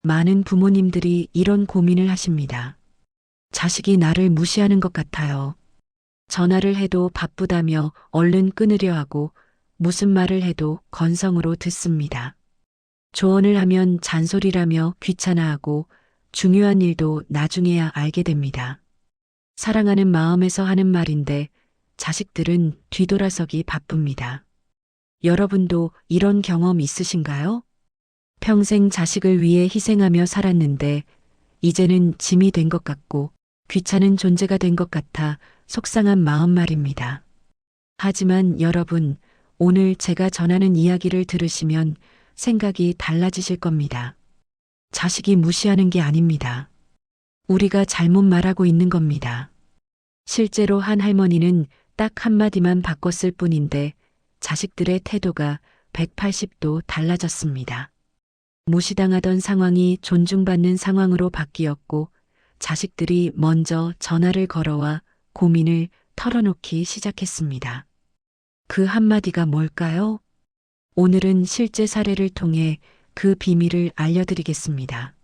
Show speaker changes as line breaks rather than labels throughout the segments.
많은 부모님들이 이런 고민을 하십니다. 자식이 나를 무시하는 것 같아요. 전화를 해도 바쁘다며 얼른 끊으려 하고 무슨 말을 해도 건성으로 듣습니다. 조언을 하면 잔소리라며 귀찮아하고 중요한 일도 나중에야 알게 됩니다. 사랑하는 마음에서 하는 말인데 자식들은 뒤돌아서기 바쁩니다. 여러분도 이런 경험 있으신가요? 평생 자식을 위해 희생하며 살았는데 이제는 짐이 된 것 같고 귀찮은 존재가 된 것 같아 속상한 마음 말입니다. 하지만 여러분, 오늘 제가 전하는 이야기를 들으시면 생각이 달라지실 겁니다. 자식이 무시하는 게 아닙니다. 우리가 잘못 말하고 있는 겁니다. 실제로 한 할머니는 딱 한마디만 바꿨을 뿐인데 자식들의 태도가 180도 달라졌습니다. 무시당하던 상황이 존중받는 상황으로 바뀌었고 자식들이 먼저 전화를 걸어와 고민을 털어놓기 시작했습니다. 그 한마디가 뭘까요? 오늘은 실제 사례를 통해 그 비밀을 알려드리겠습니다.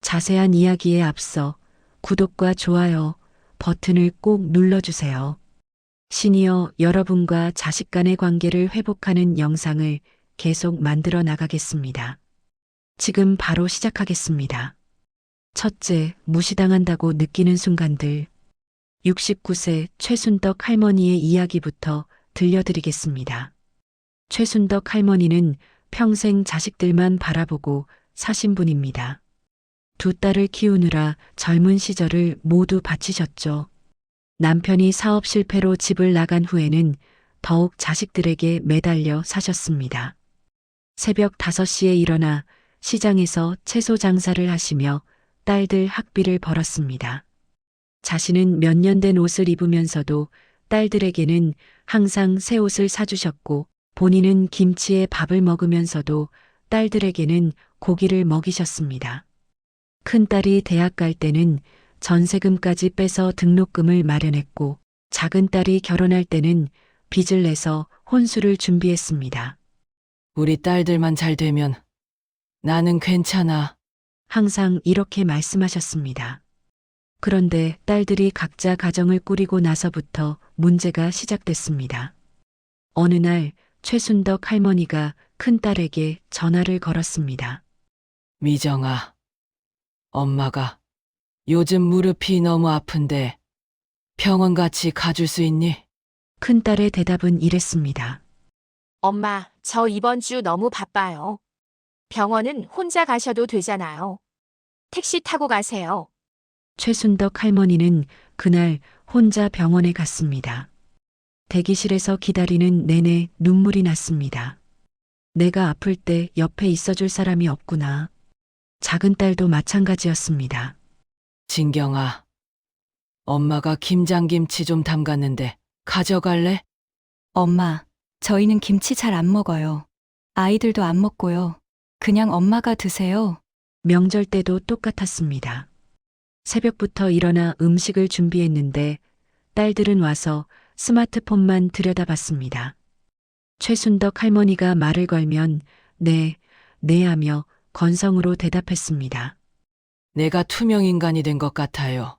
자세한 이야기에 앞서 구독과 좋아요 버튼을 꼭 눌러주세요. 시니어 여러분과 자식 간의 관계를 회복하는 영상을 계속 만들어 나가겠습니다. 지금 바로 시작하겠습니다. 첫째, 무시당한다고 느끼는 순간들. 69세 최순덕 할머니의 이야기부터 들려드리겠습니다. 최순덕 할머니는 평생 자식들만 바라보고 사신 분입니다. 두 딸을 키우느라 젊은 시절을 모두 바치셨죠. 남편이 사업 실패로 집을 나간 후에는 더욱 자식들에게 매달려 사셨습니다. 새벽 5시에 일어나 시장에서 채소 장사를 하시며 딸들 학비를 벌었습니다. 자신은 몇 년 된 옷을 입으면서도 딸들에게는 항상 새 옷을 사주셨고 본인은 김치에 밥을 먹으면서도 딸들에게는 고기를 먹이셨습니다. 큰딸이 대학 갈 때는 전세금까지 빼서 등록금을 마련했고 작은 딸이 결혼할 때는 빚을 내서 혼수를 준비했습니다.
우리 딸들만 잘 되면 나는 괜찮아.
항상 이렇게 말씀하셨습니다. 그런데 딸들이 각자 가정을 꾸리고 나서부터 문제가 시작됐습니다. 어느 날 최순덕 할머니가 큰딸에게 전화를 걸었습니다.
미정아, 엄마가 요즘 무릎이 너무 아픈데 병원 같이 가줄 수 있니?
큰딸의 대답은 이랬습니다.
엄마, 저 이번 주 너무 바빠요. 병원은 혼자 가셔도 되잖아요. 택시 타고 가세요.
최순덕 할머니는 그날 혼자 병원에 갔습니다. 대기실에서 기다리는 내내 눈물이 났습니다. 내가 아플 때 옆에 있어줄 사람이 없구나. 작은 딸도 마찬가지였습니다.
진경아, 엄마가 김장김치 좀 담갔는데 가져갈래?
엄마, 저희는 김치 잘 안 먹어요. 아이들도 안 먹고요. 그냥 엄마가 드세요.
명절 때도 똑같았습니다. 새벽부터 일어나 음식을 준비했는데 딸들은 와서 스마트폰만 들여다봤습니다. 최순덕 할머니가 말을 걸면 네, 네 하며 건성으로 대답했습니다.
내가 투명 인간이 된 것 같아요.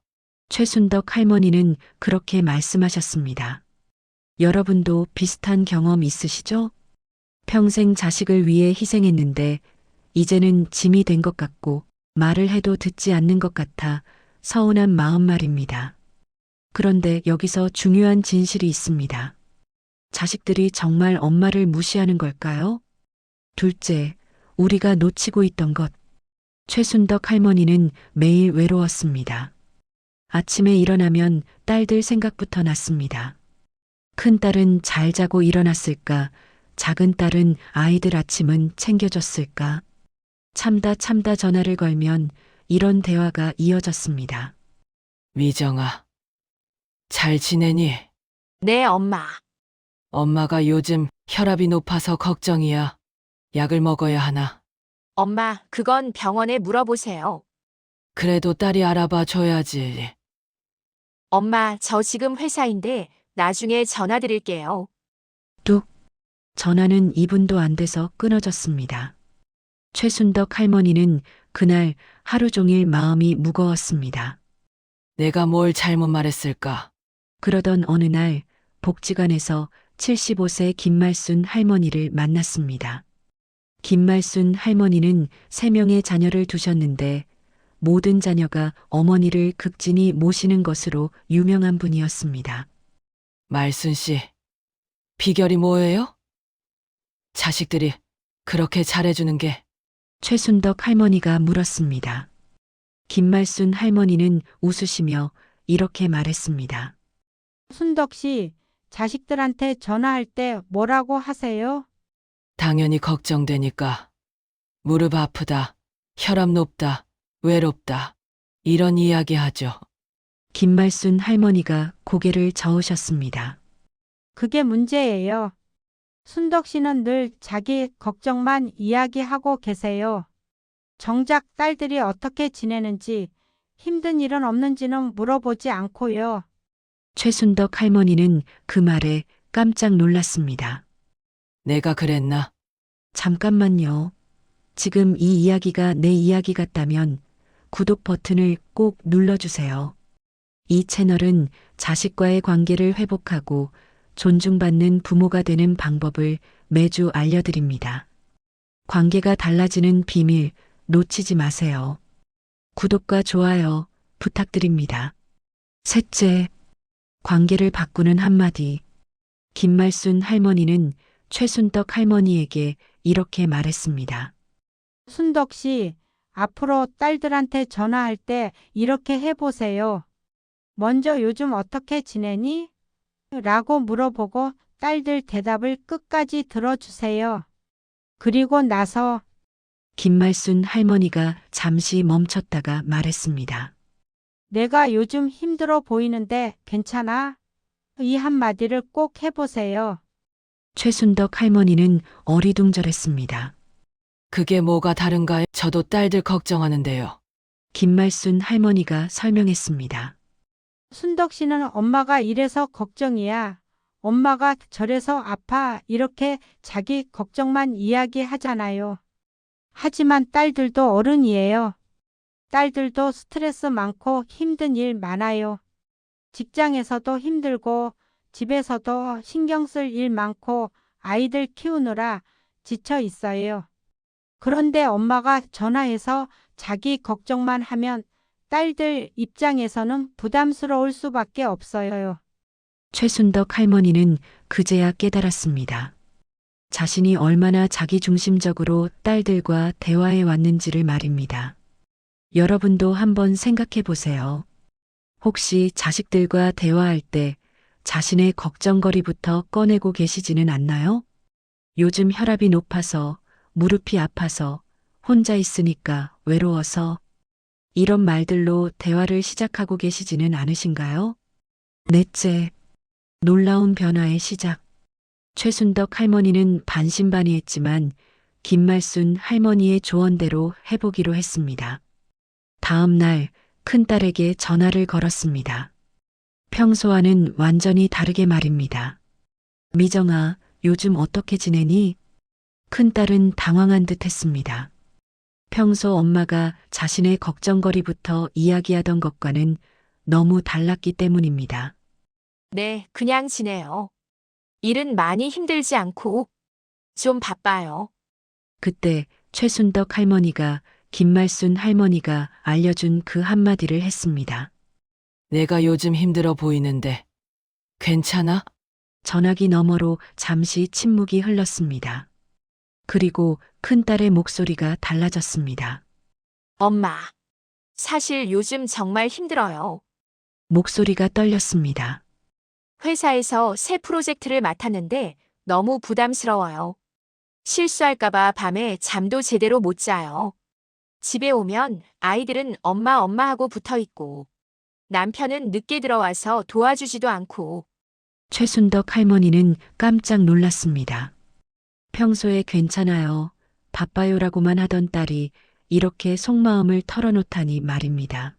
최순덕 할머니는 그렇게 말씀하셨습니다. 여러분도 비슷한 경험 있으시죠? 평생 자식을 위해 희생했는데 이제는 짐이 된 것 같고 말을 해도 듣지 않는 것 같아 서운한 마음 말입니다. 그런데 여기서 중요한 진실이 있습니다. 자식들이 정말 엄마를 무시하는 걸까요? 둘째, 우리가 놓치고 있던 것. 최순덕 할머니는 매일 외로웠습니다. 아침에 일어나면 딸들 생각부터 났습니다. 큰 딸은 잘 자고 일어났을까? 작은 딸은 아이들 아침은 챙겨줬을까? 참다 전화를 걸면 이런 대화가 이어졌습니다.
미정아, 잘 지내니?
네, 엄마.
엄마가 요즘 혈압이 높아서 걱정이야. 약을 먹어야 하나?
엄마, 그건 병원에 물어보세요.
그래도 딸이 알아봐 줘야지.
엄마, 저 지금 회사인데 나중에 전화 드릴게요.
뚝. 전화는 2분도 안 돼서 끊어졌습니다. 최순덕 할머니는 그날 하루 종일 마음이 무거웠습니다.
내가 뭘 잘못 말했을까?
그러던 어느 날 복지관에서 75세 김말순 할머니를 만났습니다. 김말순 할머니는 3명의 자녀를 두셨는데 모든 자녀가 어머니를 극진히 모시는 것으로 유명한 분이었습니다.
말순 씨, 비결이 뭐예요? 자식들이 그렇게 잘해주는 게
최순덕 할머니가 물었습니다. 김말순 할머니는 웃으시며 이렇게 말했습니다.
순덕 씨, 자식들한테 전화할 때 뭐라고 하세요?
당연히 걱정되니까. 무릎 아프다, 혈압 높다, 외롭다. 이런 이야기 하죠.
김말순 할머니가 고개를 저으셨습니다.
그게 문제예요. 순덕 씨는 늘 자기 걱정만 이야기하고 계세요. 정작 딸들이 어떻게 지내는지, 힘든 일은 없는지는 물어보지 않고요.
최순덕 할머니는 그 말에 깜짝 놀랐습니다.
내가 그랬나?
잠깐만요. 지금 이 이야기가 내 이야기 같다면 구독 버튼을 꼭 눌러주세요. 이 채널은 자식과의 관계를 회복하고 존중받는 부모가 되는 방법을 매주 알려드립니다. 관계가 달라지는 비밀 놓치지 마세요. 구독과 좋아요 부탁드립니다. 셋째, 관계를 바꾸는 한마디. 김말순 할머니는 최순덕 할머니에게 이렇게 말했습니다.
순덕 씨, 앞으로 딸들한테 전화할 때 이렇게 해보세요. 먼저 요즘 어떻게 지내니? 라고 물어보고 딸들 대답을 끝까지 들어주세요. 그리고 나서
김말순 할머니가 잠시 멈췄다가 말했습니다.
내가 요즘 힘들어 보이는데 괜찮아? 이 한마디를 꼭 해보세요.
최순덕 할머니는 어리둥절했습니다.
그게 뭐가 다른가요? 저도 딸들 걱정하는데요.
김말순 할머니가 설명했습니다.
순덕 씨는 엄마가 이래서 걱정이야. 엄마가 저래서 아파. 이렇게 자기 걱정만 이야기하잖아요. 하지만 딸들도 어른이에요. 딸들도 스트레스 많고 힘든 일 많아요. 직장에서도 힘들고 집에서도 신경 쓸 일 많고 아이들 키우느라 지쳐 있어요. 그런데 엄마가 전화해서 자기 걱정만 하면 딸들 입장에서는 부담스러울 수밖에 없어요.
최순덕 할머니는 그제야 깨달았습니다. 자신이 얼마나 자기중심적으로 딸들과 대화해 왔는지를 말입니다. 여러분도 한번 생각해 보세요. 혹시 자식들과 대화할 때 자신의 걱정거리부터 꺼내고 계시지는 않나요? 요즘 혈압이 높아서, 무릎이 아파서, 혼자 있으니까 외로워서 이런 말들로 대화를 시작하고 계시지는 않으신가요? 넷째, 놀라운 변화의 시작. 최순덕 할머니는 반신반의했지만 김말순 할머니의 조언대로 해보기로 했습니다. 다음 날 큰딸에게 전화를 걸었습니다. 평소와는 완전히 다르게 말입니다. 미정아, 요즘 어떻게 지내니? 큰딸은 당황한 듯 했습니다. 평소 엄마가 자신의 걱정거리부터 이야기하던 것과는 너무 달랐기 때문입니다.
네, 그냥 지내요. 일은 많이 힘들지 않고 좀 바빠요.
그때 최순덕 할머니가 김말순 할머니가 알려준 그 한마디를 했습니다.
내가 요즘 힘들어 보이는데 괜찮아?
전화기 너머로 잠시 침묵이 흘렀습니다. 그리고 큰딸의 목소리가 달라졌습니다.
엄마, 사실 요즘 정말 힘들어요.
목소리가 떨렸습니다.
회사에서 새 프로젝트를 맡았는데 너무 부담스러워요. 실수할까봐 밤에 잠도 제대로 못 자요. 집에 오면 아이들은 엄마 하고 붙어 있고 남편은 늦게 들어와서 도와주지도 않고
최순덕 할머니는 깜짝 놀랐습니다. 평소에 괜찮아요, 바빠요라고만 하던 딸이 이렇게 속마음을 털어놓다니 말입니다.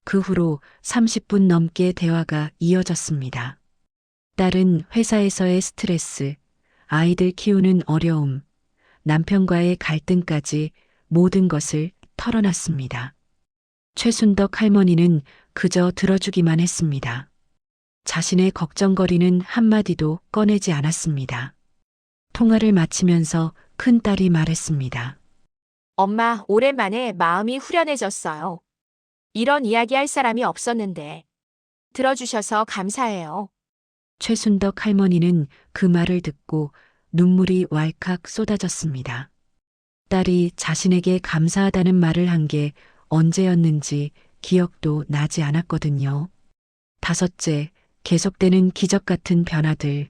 그 후로 30분 넘게 대화가 이어졌습니다. 딸은 회사에서의 스트레스, 아이들 키우는 어려움, 남편과의 갈등까지 모든 것을 털어놨습니다. 최순덕 할머니는 그저 들어주기만 했습니다. 자신의 걱정거리는 한마디도 꺼내지 않았습니다. 통화를 마치면서 큰딸이 말했습니다.
엄마, 오랜만에 마음이 후련해졌어요. 이런 이야기 할 사람이 없었는데. 들어주셔서 감사해요.
최순덕 할머니는 그 말을 듣고 눈물이 왈칵 쏟아졌습니다. 딸이 자신에게 감사하다는 말을 한 게 언제였는지 기억도 나지 않았거든요. 다섯째, 계속되는 기적 같은 변화들.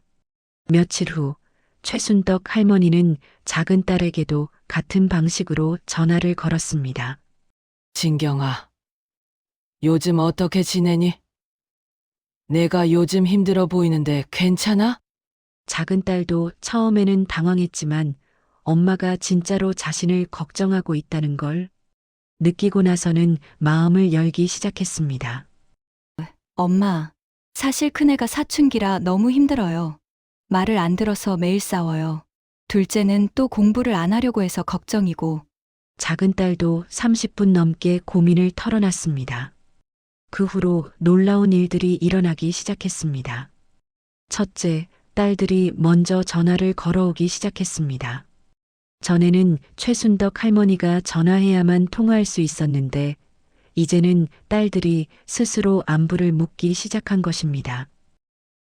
며칠 후 최순덕 할머니는 작은 딸에게도 같은 방식으로 전화를 걸었습니다.
진경아, 요즘 어떻게 지내니? 내가 요즘 힘들어 보이는데 괜찮아?
작은 딸도 처음에는 당황했지만 엄마가 진짜로 자신을 걱정하고 있다는 걸 느끼고 나서는 마음을 열기 시작했습니다.
엄마, 사실 큰애가 사춘기라 너무 힘들어요. 말을 안 들어서 매일 싸워요. 둘째는 또 공부를 안 하려고 해서 걱정이고.
작은 딸도 30분 넘게 고민을 털어놨습니다. 그 후로 놀라운 일들이 일어나기 시작했습니다. 첫째, 딸들이 먼저 전화를 걸어오기 시작했습니다. 전에는 최순덕 할머니가 전화해야만 통화할 수 있었는데 이제는 딸들이 스스로 안부를 묻기 시작한 것입니다.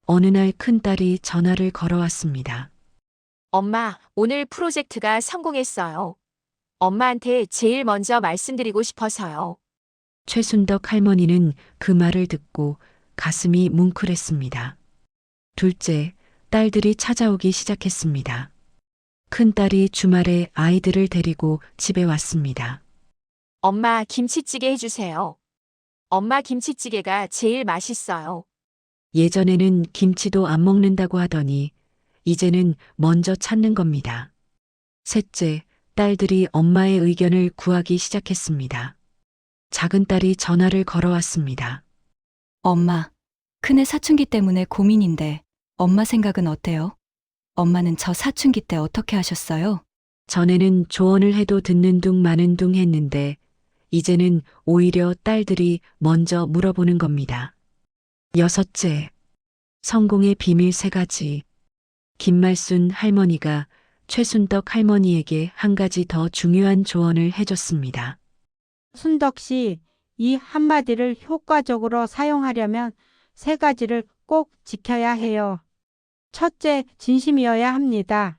어느 날 큰딸이 전화를 걸어왔습니다.
엄마, 오늘 프로젝트가 성공했어요. 엄마한테 제일 먼저 말씀드리고 싶어서요.
최순덕 할머니는 그 말을 듣고 가슴이 뭉클했습니다. 둘째, 딸들이 찾아오기 시작했습니다. 큰딸이 주말에 아이들을 데리고 집에 왔습니다.
엄마, 김치찌개 해주세요. 엄마 김치찌개가 제일 맛있어요.
예전에는 김치도 안 먹는다고 하더니 이제는 먼저 찾는 겁니다. 셋째, 딸들이 엄마의 의견을 구하기 시작했습니다. 작은 딸이 전화를 걸어왔습니다.
엄마, 큰애 사춘기 때문에 고민인데 엄마 생각은 어때요? 엄마는 저 사춘기 때 어떻게 하셨어요?
전에는 조언을 해도 듣는 둥 마는 둥 했는데 이제는 오히려 딸들이 먼저 물어보는 겁니다. 여섯째, 성공의 비밀 3가지. 김말순 할머니가 최순덕 할머니에게 한 가지 더 중요한 조언을 해줬습니다.
순덕 씨, 이 한마디를 효과적으로 사용하려면 3가지를 꼭 지켜야 해요. 첫째, 진심이어야 합니다.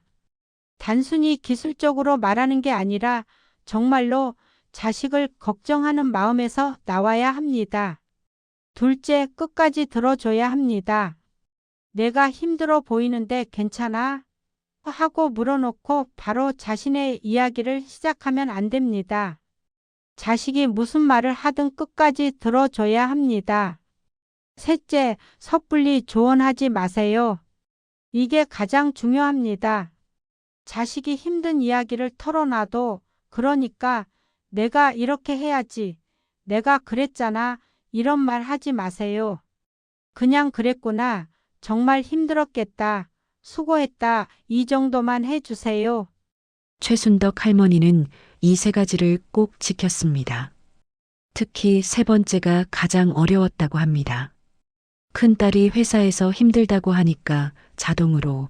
단순히 기술적으로 말하는 게 아니라 정말로 자식을 걱정하는 마음에서 나와야 합니다. 둘째, 끝까지 들어줘야 합니다. 내가 힘들어 보이는데 괜찮아? 하고 물어놓고 바로 자신의 이야기를 시작하면 안 됩니다. 자식이 무슨 말을 하든 끝까지 들어줘야 합니다. 셋째, 섣불리 조언하지 마세요. 이게 가장 중요합니다. 자식이 힘든 이야기를 털어놔도 그러니까 내가 이렇게 해야지, 내가 그랬잖아, 이런 말 하지 마세요. 그냥 그랬구나, 정말 힘들었겠다, 수고했다, 이 정도만 해주세요.
최순덕 할머니는 이 3가지를 꼭 지켰습니다. 특히 3번째가 가장 어려웠다고 합니다. 큰딸이 회사에서 힘들다고 하니까 자동으로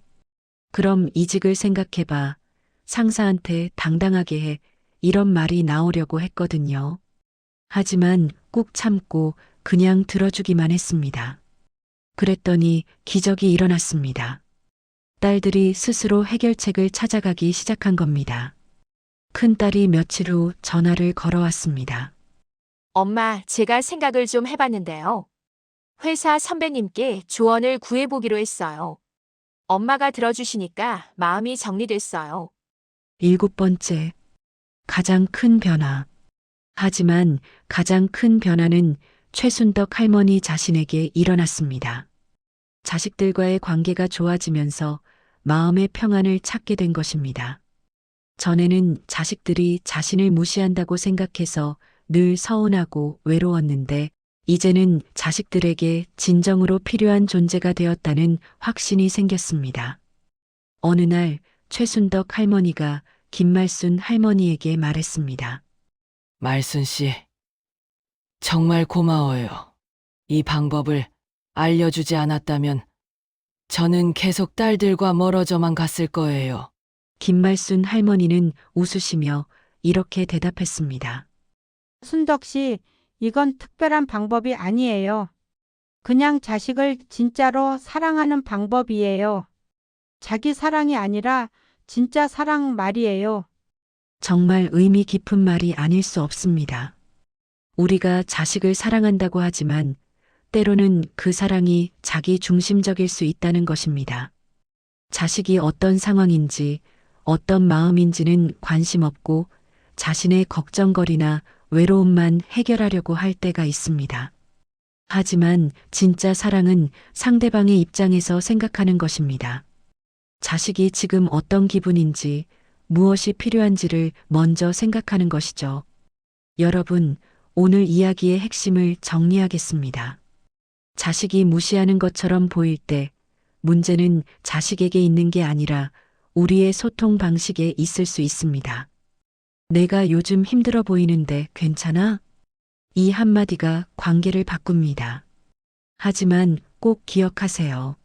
그럼 이직을 생각해봐. 상사한테 당당하게 해. 이런 말이 나오려고 했거든요. 하지만 꾹 참고 그냥 들어주기만 했습니다. 그랬더니 기적이 일어났습니다. 딸들이 스스로 해결책을 찾아가기 시작한 겁니다. 큰딸이 며칠 후 전화를 걸어왔습니다.
엄마, 제가 생각을 좀 해봤는데요. 회사 선배님께 조언을 구해보기로 했어요. 엄마가 들어주시니까 마음이 정리됐어요.
7번째, 가장 큰 변화. 하지만 가장 큰 변화는 최순덕 할머니 자신에게 일어났습니다. 자식들과의 관계가 좋아지면서 마음의 평안을 찾게 된 것입니다. 전에는 자식들이 자신을 무시한다고 생각해서 늘 서운하고 외로웠는데 이제는 자식들에게 진정으로 필요한 존재가 되었다는 확신이 생겼습니다. 어느 날 최순덕 할머니가 김말순 할머니에게 말했습니다.
말순 씨, 정말 고마워요. 이 방법을 알려주지 않았다면 저는 계속 딸들과 멀어져만 갔을 거예요.
김말순 할머니는 웃으시며 이렇게 대답했습니다.
순덕 씨, 이건 특별한 방법이 아니에요. 그냥 자식을 진짜로 사랑하는 방법이에요. 자기 사랑이 아니라 진짜 사랑 말이에요.
정말 의미 깊은 말이 아닐 수 없습니다. 우리가 자식을 사랑한다고 하지만 때로는 그 사랑이 자기 중심적일 수 있다는 것입니다. 자식이 어떤 상황인지, 어떤 마음인지는 관심 없고 자신의 걱정거리나 외로움만 해결하려고 할 때가 있습니다. 하지만 진짜 사랑은 상대방의 입장에서 생각하는 것입니다. 자식이 지금 어떤 기분인지, 무엇이 필요한지를 먼저 생각하는 것이죠. 여러분, 오늘 이야기의 핵심을 정리하겠습니다. 자식이 무시하는 것처럼 보일 때 문제는 자식에게 있는 게 아니라 우리의 소통 방식에 있을 수 있습니다. 내가 요즘 힘들어 보이는데 괜찮아? 이 한마디가 관계를 바꿉니다. 하지만 꼭 기억하세요.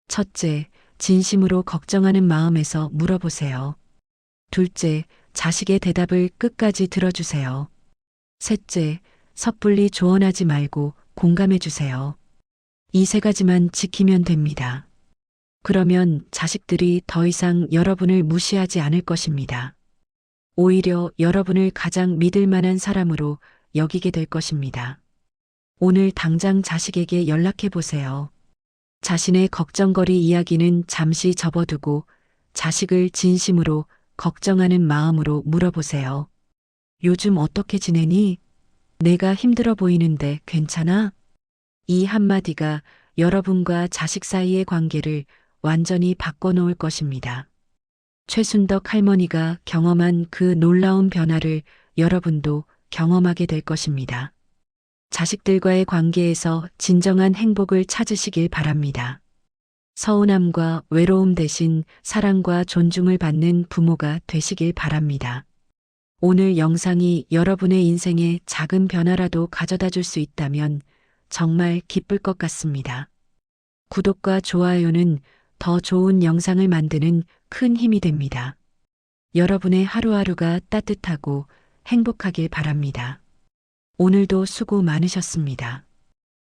첫째, 진심으로 걱정하는 마음에서 물어보세요. 둘째, 자식의 대답을 끝까지 들어주세요. 셋째, 섣불리 조언하지 말고 공감해 주세요. 이 세 가지만 지키면 됩니다. 그러면 자식들이 더 이상 여러분을 무시하지 않을 것입니다. 오히려 여러분을 가장 믿을 만한 사람으로 여기게 될 것입니다. 오늘 당장 자식에게 연락해 보세요. 자신의 걱정거리 이야기는 잠시 접어두고 자식을 진심으로 걱정하는 마음으로 물어보세요. 요즘 어떻게 지내니? 내가 힘들어 보이는데 괜찮아? 이 한마디가 여러분과 자식 사이의 관계를 완전히 바꿔놓을 것입니다. 최순덕 할머니가 경험한 그 놀라운 변화를 여러분도 경험하게 될 것입니다. 자식들과의 관계에서 진정한 행복을 찾으시길 바랍니다. 서운함과 외로움 대신 사랑과 존중을 받는 부모가 되시길 바랍니다. 오늘 영상이 여러분의 인생에 작은 변화라도 가져다 줄 수 있다면 정말 기쁠 것 같습니다. 구독과 좋아요는 더 좋은 영상을 만드는 큰 힘이 됩니다. 여러분의 하루하루가 따뜻하고 행복하길 바랍니다. 오늘도 수고 많으셨습니다.